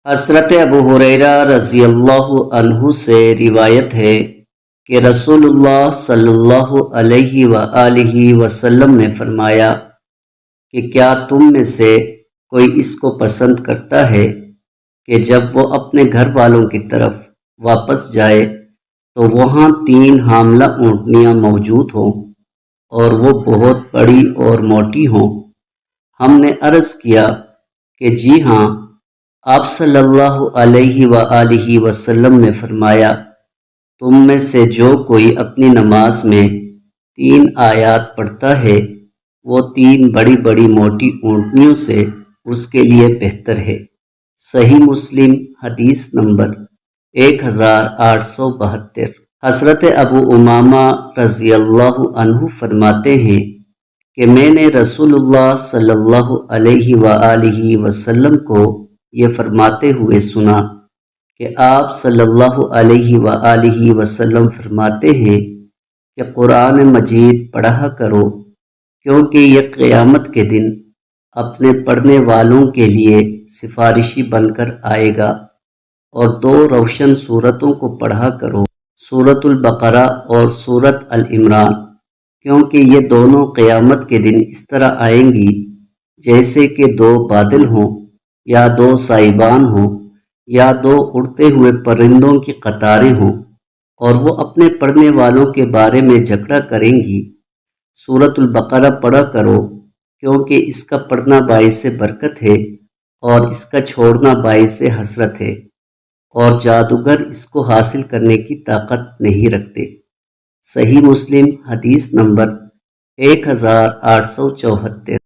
حضرت ابو ہریرہ رضی اللہ عنہ سے روایت ہے کہ رسول اللہ صلی اللہ علیہ وآلہ وسلم نے فرمایا کہ کیا تم میں سے کوئی اس کو پسند کرتا ہے کہ جب وہ اپنے گھر والوں کی طرف واپس جائے تو وہاں 3 حاملہ اونٹنیاں موجود ہوں اور وہ بہت بڑی اور موٹی ہوں۔ ہم نے عرض کیا کہ جی ہاں۔ آپ صلی اللہ علیہ وآلہ وسلم نے فرمایا، تم میں سے جو کوئی اپنی نماز میں 3 آیات پڑھتا ہے وہ 3 بڑی بڑی موٹی اونٹنیوں سے اس کے لیے بہتر ہے۔ صحیح مسلم حدیث نمبر 1872۔ حضرت ابو امامہ رضی اللہ عنہ فرماتے ہیں کہ میں نے رسول اللہ صلی اللہ علیہ وآلہ وسلم کو یہ فرماتے ہوئے سنا کہ آپ صلی اللہ علیہ وآلہ وسلم فرماتے ہیں کہ قرآن مجید پڑھا کرو، کیونکہ یہ قیامت کے دن اپنے پڑھنے والوں کے لیے سفارشی بن کر آئے گا، اور 2 روشن سورتوں کو پڑھا کرو، سورۃ البقرہ اور سورۃ العمران، کیونکہ یہ دونوں قیامت کے دن اس طرح آئیں گی جیسے کہ 2 بادل ہوں، یا 2 سائبان ہوں، یا 2 اڑتے ہوئے پرندوں کی قطاریں ہوں، اور وہ اپنے پڑھنے والوں کے بارے میں جھگڑا کریں گی۔ سورۃ البقرہ پڑھا کرو، کیونکہ اس کا پڑھنا باعث برکت ہے اور اس کا چھوڑنا باعث حسرت ہے، اور جادوگر اس کو حاصل کرنے کی طاقت نہیں رکھتے۔ صحیح مسلم حدیث نمبر 1874۔